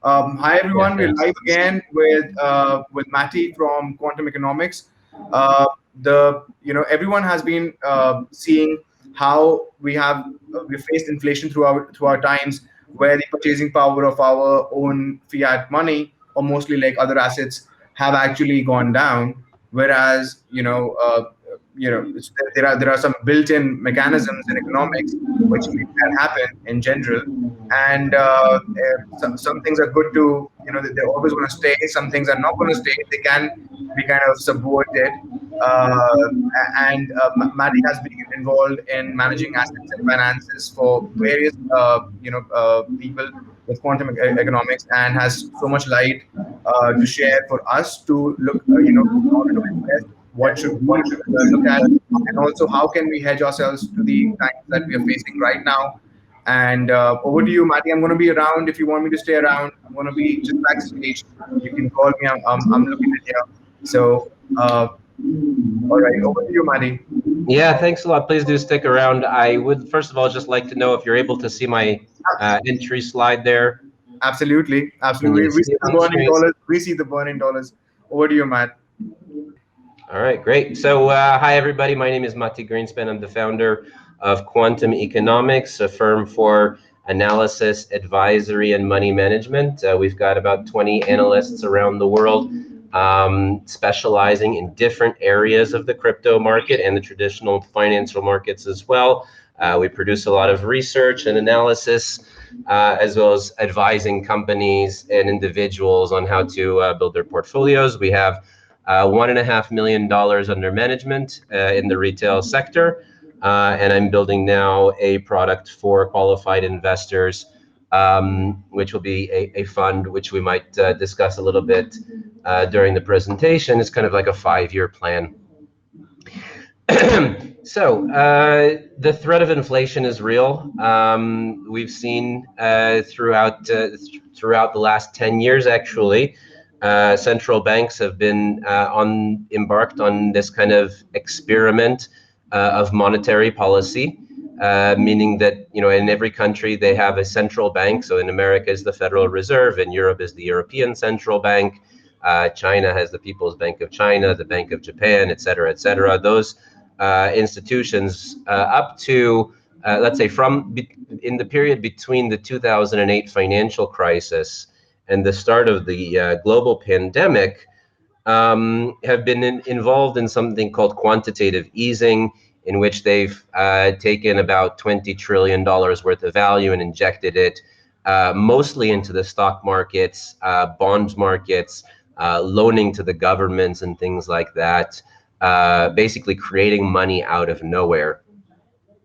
Hi Yeah, everyone, we're thanks. live again with Mati from Quantum Economics. Uh, the everyone has been seeing how we faced inflation throughout times, where the purchasing power of our own fiat money, or mostly like other assets, have actually gone down. Whereas there are some built-in mechanisms in economics which make that happen in general, and some things are good to they're always going to stay. Some things are not going to stay. They can be kind of subverted. And Maddie has been involved in managing assets and finances for various people with quantum economics, and has so much light to share for us to look in order to invest. What should we look at, and also how can we hedge ourselves to the times that we are facing right now. And over to you, Matty. I'm going to be around if you want me to stay around. I'm going to be just backstage. You can call me. I'm looking at here. So, all right, over to you, Matty. Yeah, thanks a lot. Please do stick around. I would first of all just like to know if you're able to see my entry slide there. Absolutely, Can absolutely. you We see see it the on the burning screen? dollars. We see the burning dollars. Over to you, Matt. All right, great. So, hi everybody. My name is Mati Greenspan. I'm the founder of Quantum Economics, a firm for analysis, advisory, and money management. We've got about 20 analysts around the world, specializing in different areas of the crypto market and the traditional financial markets as well. We produce a lot of research and analysis, as well as advising companies and individuals on how to build their portfolios. We have $1.5 million under management in the retail sector. And I'm building now a product for qualified investors, which will be a fund which we might discuss a little bit during the presentation. It's kind of like a 5-year plan. So the threat of inflation is real. We've seen throughout the last 10 years, actually, central banks have been embarked on this kind of experiment of monetary policy, meaning that in every country they have a central bank. So in America is the Federal Reserve, in Europe is the European Central Bank, China has the People's Bank of China, the Bank of Japan, et cetera, et cetera. Those institutions up to let's say in the period between the 2008 financial crisis and the start of the global pandemic, have been involved in something called quantitative easing, in which they've taken about $20 trillion worth of value and injected it mostly into the stock markets, bond markets, loaning to the governments and things like that, basically creating money out of nowhere.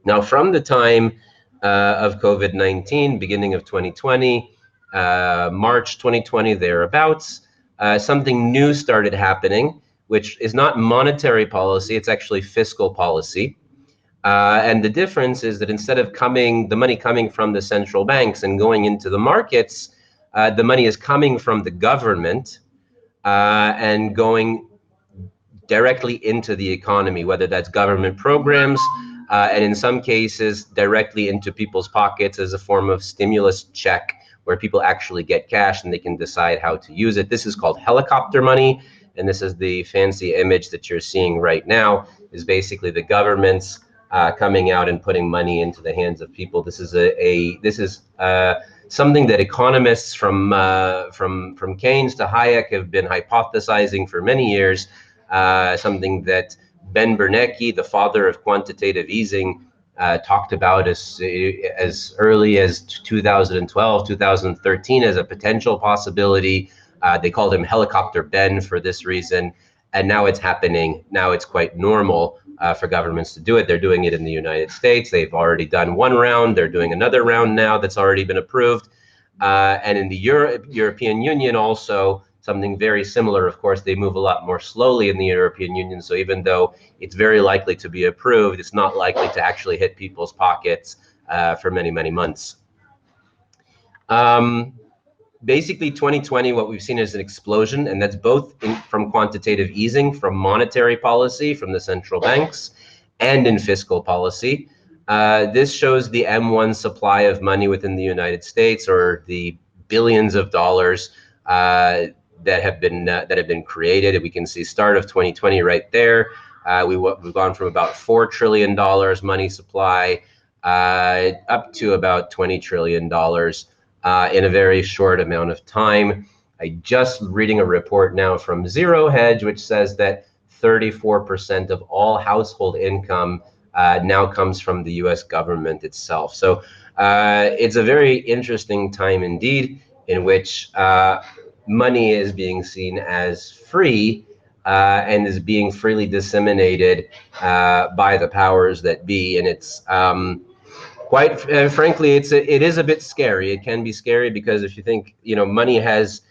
Now, from the time of COVID-19, beginning of 2020, March 2020, thereabouts, something new started happening, which is not monetary policy, it's actually fiscal policy. And the difference is that instead of the money coming from the central banks and going into the markets, the money is coming from the government and going directly into the economy, whether that's government programs, and in some cases directly into people's pockets as a form of stimulus check, where people actually get cash and they can decide how to use it. This is called helicopter money, and this is the fancy image that you're seeing right now, is basically the government's coming out and putting money into the hands of people. This is something that economists from Keynes to Hayek have been hypothesizing for many years, something that Ben Bernanke, the father of quantitative easing, talked about as early as 2012, 2013 as a potential possibility. They called him Helicopter Ben for this reason, and now it's happening. Now it's quite normal for governments to do it. They're doing it in the United States. They've already done one round. They're doing another round now that's already been approved. And in the European Union also, something very similar. Of course, they move a lot more slowly in the European Union. So even though it's very likely to be approved, it's not likely to actually hit people's pockets for many, many months. Basically, 2020, what we've seen is an explosion, and that's both from quantitative easing, from monetary policy, from the central banks, and in fiscal policy. This shows the M1 supply of money within the United States, or the billions of dollars that have been created. We can see start of 2020 right there. We've gone from about $4 trillion money supply up to about $20 trillion in a very short amount of time. I just reading a report now from Zero Hedge, which says that 34% of all household income now comes from the U.S. government itself. So it's a very interesting time indeed, in which money is being seen as free and is being freely disseminated by the powers that be, and it's quite frankly, it is a bit scary. It can be scary because if you think, money is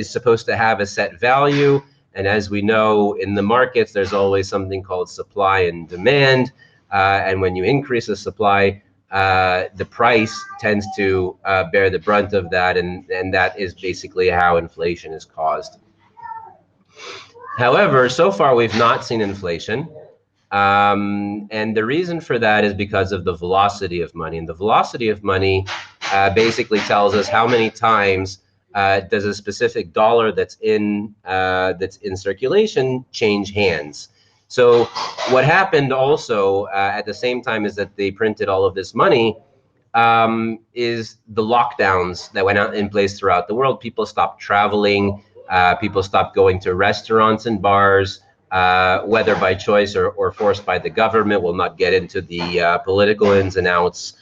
supposed to have a set value, and as we know in the markets, there's always something called supply and demand, and when you increase the supply, the price tends to bear the brunt of that, and that is basically how inflation is caused. However, so far we've not seen inflation. And the reason for that is because of the velocity of money. And the velocity of money basically tells us how many times does a specific dollar that's in circulation change hands. So what happened also at the same time is that they printed all of this money is the lockdowns that went out in place throughout the world. People stopped traveling. People stopped going to restaurants and bars, whether by choice or forced by the government. We'll not get into the political ins and outs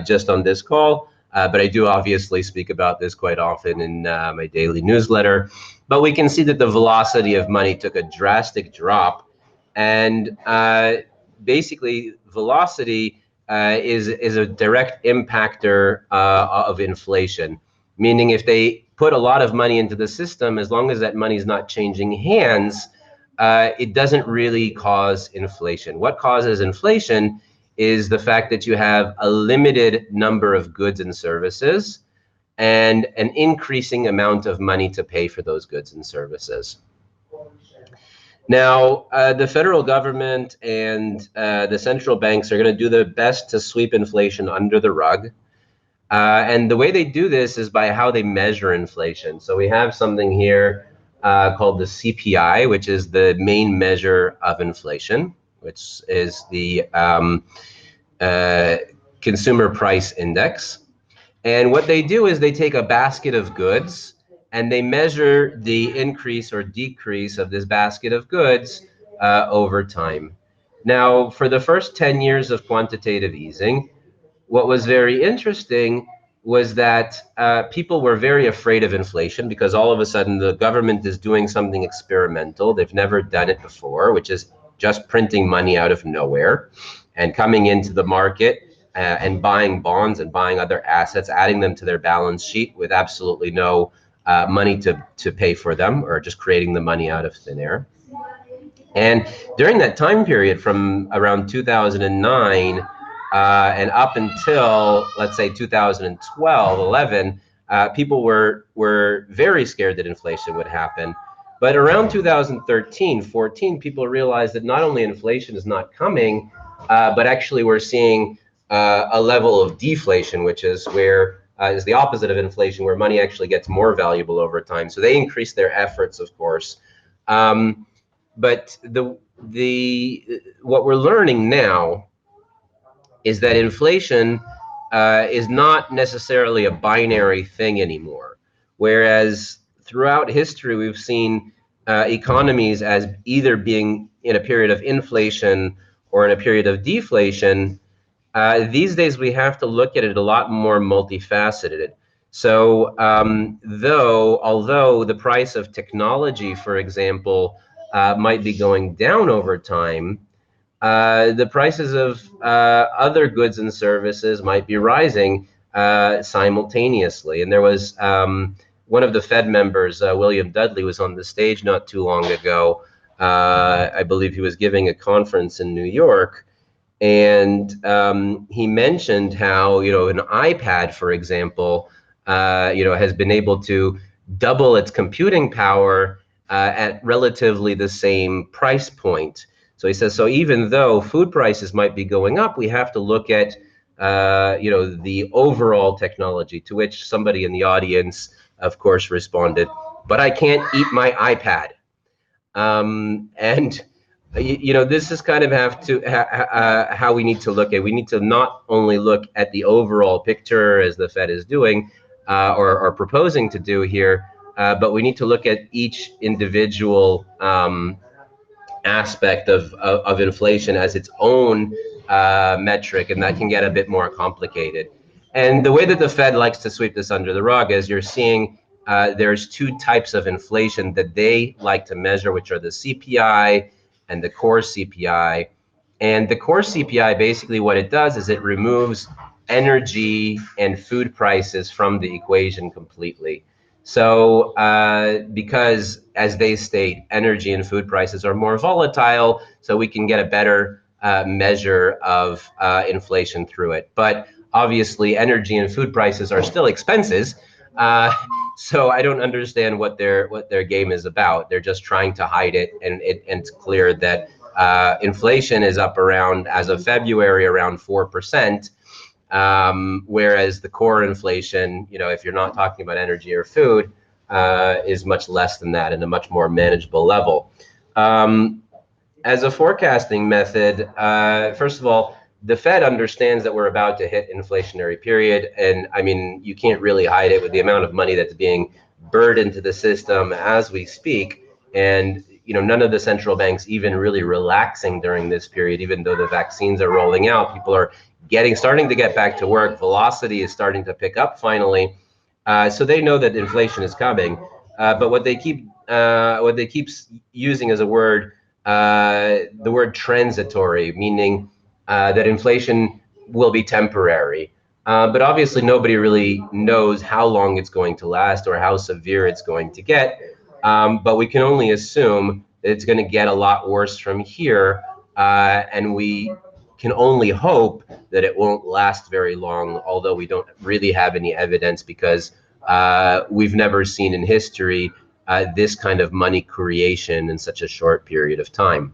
just on this call, but I do obviously speak about this quite often in my daily newsletter. But we can see that the velocity of money took a drastic drop, and basically velocity is a direct impactor of inflation. Meaning, if they put a lot of money into the system, as long as that money is not changing hands, it doesn't really cause inflation. What causes inflation is the fact that you have a limited number of goods and services and an increasing amount of money to pay for those goods and services. Now, the federal government and the central banks are going to do their best to sweep inflation under the rug. And the way they do this is by how they measure inflation. So we have something here called the CPI, which is the main measure of inflation, which is the consumer price index. And what they do is they take a basket of goods and they measure the increase or decrease of this basket of goods over time. Now, for the first 10 years of quantitative easing, what was very interesting was that people were very afraid of inflation because all of a sudden the government is doing something experimental. They've never done it before, which is just printing money out of nowhere and coming into the market and buying bonds and buying other assets, adding them to their balance sheet with absolutely no money to pay for them, or just creating the money out of thin air. And during that time period from around 2009 and up until, let's say, 2012, 11, people were very scared that inflation would happen. But around 2013, 14, people realized that not only inflation is not coming, but actually we're seeing a level of deflation, which is where is the opposite of inflation, where money actually gets more valuable over time. So they increased their efforts, of course. But what we're learning now is that inflation is not necessarily a binary thing anymore. Whereas throughout history, we've seen economies as either being in a period of inflation or in a period of deflation. These days, we have to look at it a lot more multifaceted. So although the price of technology, for example, might be going down over time, the prices of other goods and services might be rising simultaneously. And there was one of the Fed members, William Dudley, was on the stage not too long ago. I believe he was giving a conference in New York. And he mentioned how, an iPad, for example, has been able to double its computing power at relatively the same price point. So he says, so even though food prices might be going up, we have to look at the overall technology, to which somebody in the audience, of course, responded, but I can't eat my iPad. And this is kind of how we need to look at. We need to not only look at the overall picture as the Fed is doing, or proposing to do here, but we need to look at each individual aspect of inflation as its own metric, and that can get a bit more complicated. And the way that the Fed likes to sweep this under the rug is you're seeing there's two types of inflation that they like to measure, which are the CPI and the core CPI. And the core CPI, basically what it does is it removes energy and food prices from the equation completely. So, because as they state, energy and food prices are more volatile, so we can get a better measure of inflation through it. But obviously, energy and food prices are still expenses. Uh, so I don't understand what their game is about. They're just trying to hide it, and it's clear that inflation is up around, as of February, around 4%. Whereas the core inflation, if you're not talking about energy or food, is much less than that and a much more manageable level. As a forecasting method, first of all, the Fed understands that we're about to hit inflationary period, and I mean, you can't really hide it with the amount of money that's being burdened into the system as we speak. And none of the central banks even really relaxing during this period, even though the vaccines are rolling out. People are starting to get back to work. Velocity is starting to pick up finally. So they know that inflation is coming. But what they keep using as a word, the word transitory, meaning that inflation will be temporary. But obviously, nobody really knows how long it's going to last or how severe it's going to get. But we can only assume that it's going to get a lot worse from here, and we can only hope that it won't last very long, although we don't really have any evidence, because we've never seen in history this kind of money creation in such a short period of time.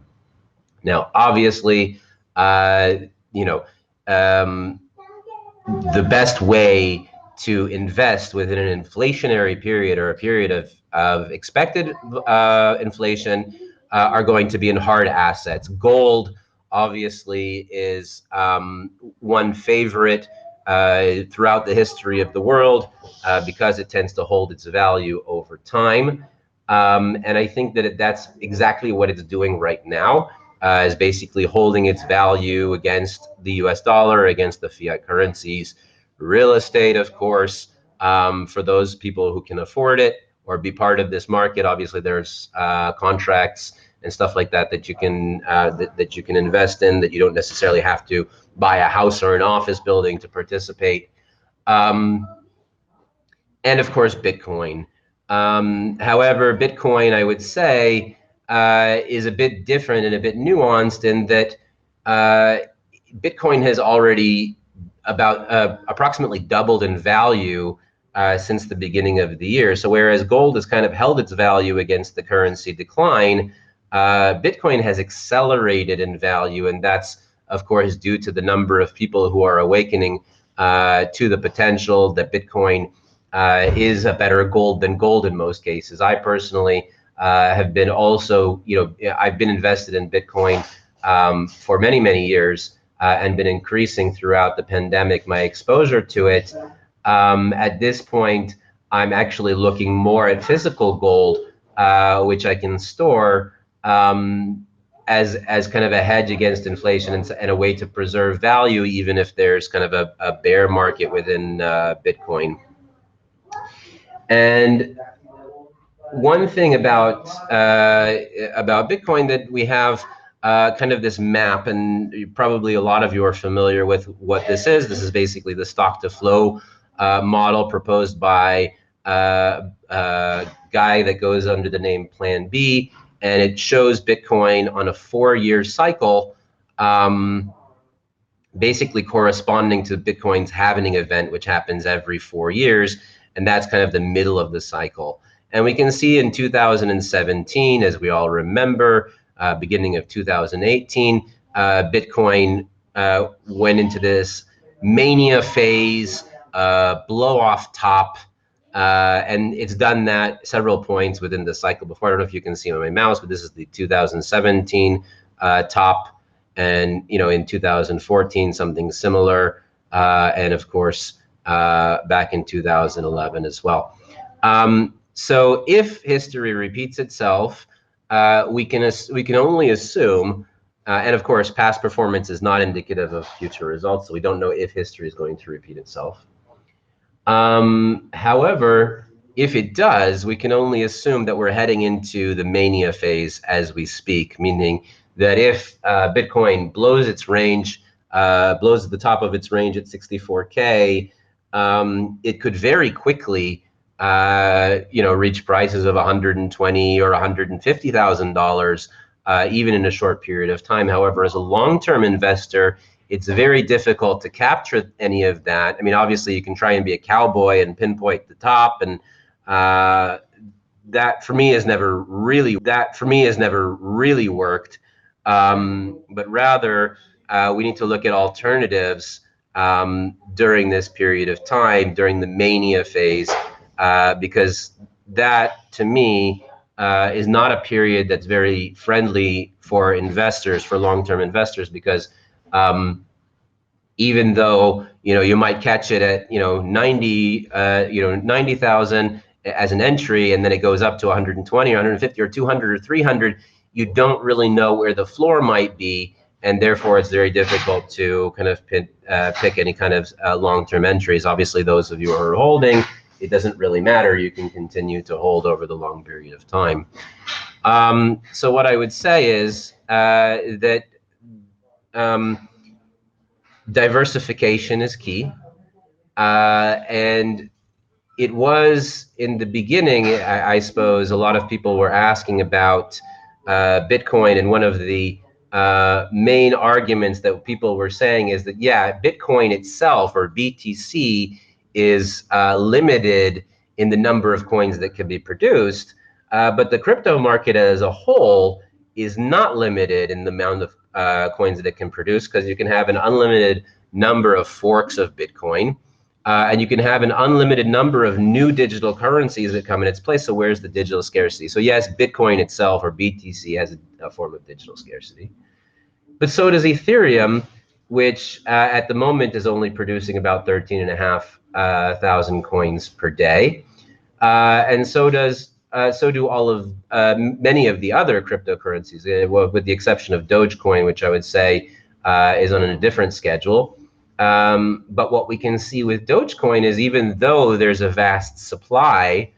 Now, obviously, you know, um, the best way to invest within an inflationary period or a period of expected inflation are going to be in hard assets. Gold, obviously, is one favorite throughout the history of the world because it tends to hold its value over time. And I think that that's exactly what it's doing right now, is basically holding its value against the US dollar, against the fiat currencies. Real estate, of course, for those people who can afford it or be part of this market. Obviously, there's contracts and stuff like that that you can that you can invest in, that you don't necessarily have to buy a house or an office building to participate. Um, and of course, Bitcoin. However, Bitcoin, I would say, is a bit different and a bit nuanced in that Bitcoin has already about approximately doubled in value since the beginning of the year. So whereas gold has kind of held its value against the currency decline, Bitcoin has accelerated in value, and that's of course due to the number of people who are awakening to the potential that Bitcoin is a better gold than gold in most cases. I personally have been also, I've been invested in Bitcoin for many, many years and been increasing throughout the pandemic my exposure to it. At this point, I'm actually looking more at physical gold, which I can store as kind of a hedge against inflation and a way to preserve value, even if there's kind of a bear market within Bitcoin. And one thing about Bitcoin, that we have kind of this map, and probably a lot of you are familiar with what this is. This is basically the stock to flow model proposed by a guy that goes under the name Plan B, and it shows Bitcoin on a 4-year cycle, basically corresponding to Bitcoin's halving event, which happens every 4 years, and that's kind of the middle of the cycle. And we can see in 2017, as we all remember, beginning of 2018, Bitcoin went into this mania phase, blow off top. And it's done that several points within the cycle before. I don't know if you can see on my mouse, but this is the 2017 top, and in 2014 something similar, and of course back in 2011 as well. So if history repeats itself, we can only assume, and of course, past performance is not indicative of future results, so we don't know if history is going to repeat itself. However, if it does, we can only assume that we're heading into the mania phase as we speak, meaning that if Bitcoin blows its range, blows at the top of its range at 64K, it could very quickly, reach prices of 120 or $150,000, even in a short period of time. However, as a long-term investor, it's very difficult to capture any of that. I mean, obviously, you can try and be a cowboy and pinpoint the top, and that for me has never really worked. But rather, we need to look at alternatives during this period of time, during the mania phase, because that, to me, is not a period that's very friendly for investors, for long-term investors, because even though you might catch it at 90,000 as an entry, and then it goes up to 120 or 150 or 200 or 300, you don't really know where the floor might be, and therefore it's very difficult to kind of pick any kind of long-term entries. Obviously, those of you who are holding, it doesn't really matter. You can continue to hold over the long period of time. So what I would say is that diversification is key. And it was in the beginning, I suppose, a lot of people were asking about Bitcoin, and one of the main arguments that people were saying is that, yeah, Bitcoin itself, or BTC, is limited in the number of coins that can be produced, but the crypto market as a whole is not limited in the amount of coins that it can produce, because you can have an unlimited number of forks of Bitcoin. And you can have an unlimited number of new digital currencies that come in its place. So where's the digital scarcity? So yes, Bitcoin itself, or BTC, has a form of digital scarcity. But so does Ethereum, which at the moment is only producing about 13,500 coins per day. And so do all of many of the other cryptocurrencies, with the exception of Dogecoin, which I would say is on a different schedule. But what we can see with Dogecoin is, even though there's a vast supply,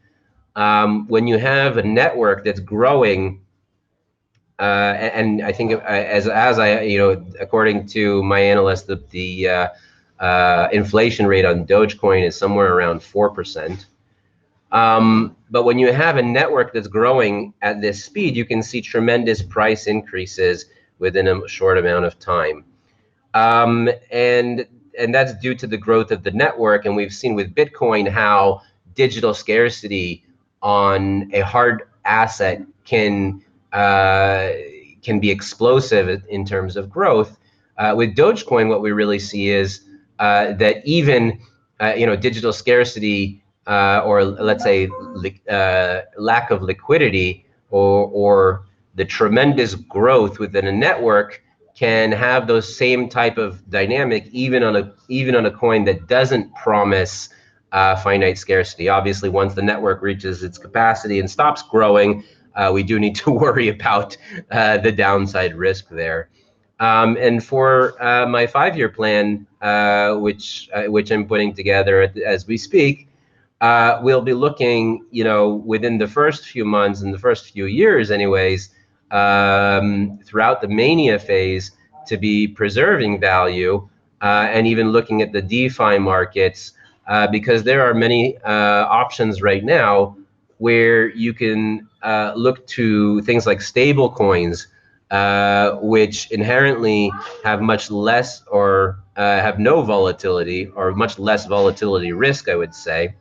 when you have a network that's growing, and I think as I according to my analyst, the inflation rate on Dogecoin is somewhere around 4%. But when you have a network that's growing at this speed, you can see tremendous price increases within a short amount of time. And that's due to the growth of the network. And we've seen with Bitcoin how digital scarcity on a hard asset can be explosive in terms of growth. With Dogecoin, what we really see is that even digital scarcity, or let's say lack of liquidity, or the tremendous growth within a network, can have those same type of dynamic even on a coin that doesn't promise finite scarcity. Obviously, once the network reaches its capacity and stops growing, we do need to worry about the downside risk there. And for my 5-year plan, which I'm putting together as we speak, we'll be looking, within the first few months and the first few years, anyways, throughout the mania phase, to be preserving value, and even looking at the DeFi markets, because there are many options right now where you can look to things like stable coins, which inherently have much less, or have no volatility, or much less volatility risk, I would say,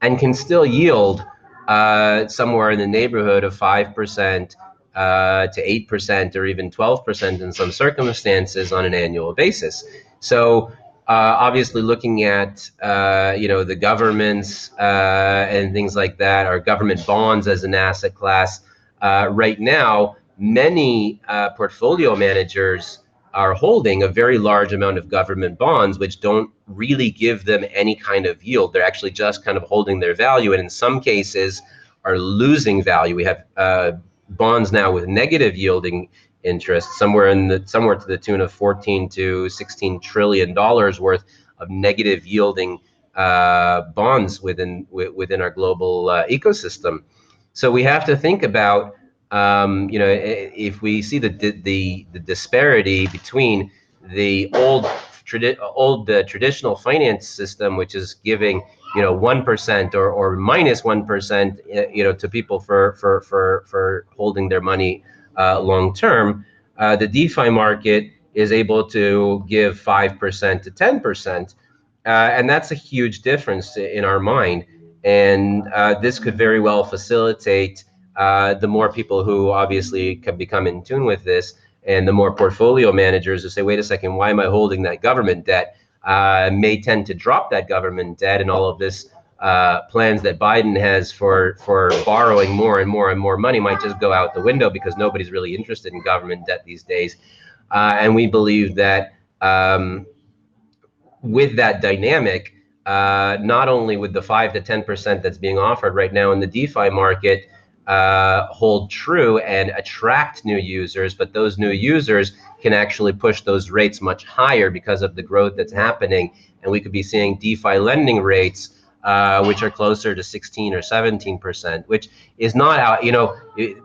and can still yield somewhere in the neighborhood of 5% to 8%, or even 12% in some circumstances on an annual basis. So Obviously, looking at the governments and things like that, or government bonds as an asset class. Right now, many portfolio managers are holding a very large amount of government bonds, which don't really give them any kind of yield. They're actually just kind of holding their value, and in some cases, are losing value. We have bonds now with negative yielding interest, somewhere to the tune of 14 to 16 trillion dollars worth of negative yielding bonds within our global ecosystem. So we have to think about, if we see the disparity between the old traditional finance system, which is giving 1% or -1%, to people for holding their money long term. The DeFi market is able to give 5% to 10%, and that's a huge difference in our mind. And this could very well facilitate the more people who obviously can become in tune with this, and the more portfolio managers who say, wait a second, why am I holding that government debt? May tend to drop that government debt, and all of this plans that Biden has for borrowing more and more and more money might just go out the window, because nobody's really interested in government debt these days. And we believe that with that dynamic, not only with the 5 to 10% that's being offered right now in the DeFi market hold true and attract new users, but those new users can actually push those rates much higher because of the growth that's happening. And we could be seeing DeFi lending rates which are closer to 16 or 17%, which is not out.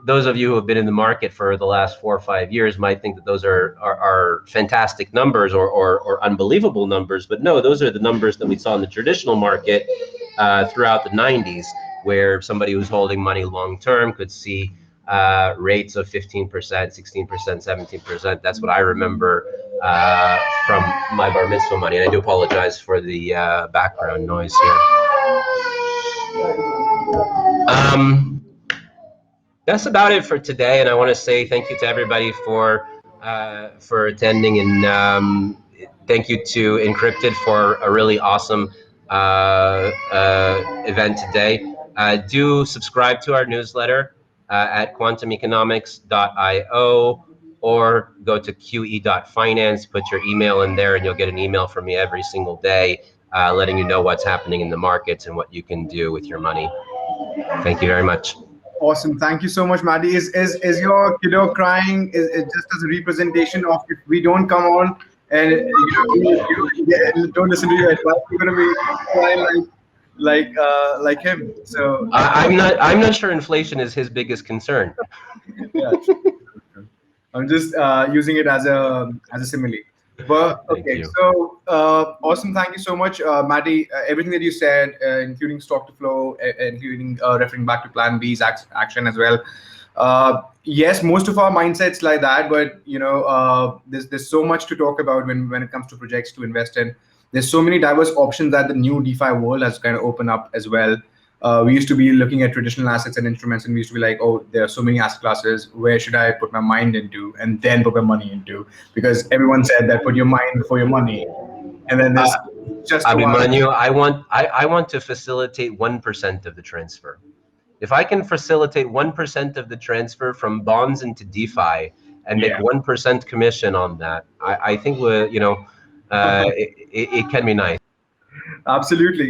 Those of you who have been in the market for the last 4 or 5 years might think that those are fantastic numbers or unbelievable numbers, but no, those are the numbers that we saw in the traditional market throughout the 90s, where somebody who's holding money long term could see rates of 15%, 16%, 17%. That's what I remember from my bar mitzvah money. And I do apologize for the background noise here. That's about it for today, and I want to say thank you to everybody for attending, and thank you to Incrypted for a really awesome event today. Do subscribe to our newsletter at quantumeconomics.io, or go to qe.finance, put your email in there, and you'll get an email from me every single day letting you know what's happening in the markets and what you can do with your money. Thank you very much. Awesome. Thank you so much, Maddie. Is your kiddo crying? Is just as a representation of, if we don't come on and don't listen to your advice, you're gonna be crying like him. So I'm not sure inflation is his biggest concern. yeah, I'm just using it as a simile. But okay, so awesome. Thank you so much, Maddie. Everything that you said, including stock to flow, including referring back to Plan B's action as well. Yes, most of our mindsets like that, but there's so much to talk about when it comes to projects to invest in. There's so many diverse options that the new DeFi world has kind of opened up as well. We used to be looking at traditional assets and instruments, and we used to be like, oh, there are so many asset classes. Where should I put my mind into, and then put my money into? Because everyone said that put your mind before your money. And then there's just Abhimanyu, I want to facilitate 1% of the transfer. If I can facilitate 1% of the transfer from bonds into DeFi and make 1% commission on that, I think it can be nice. Absolutely.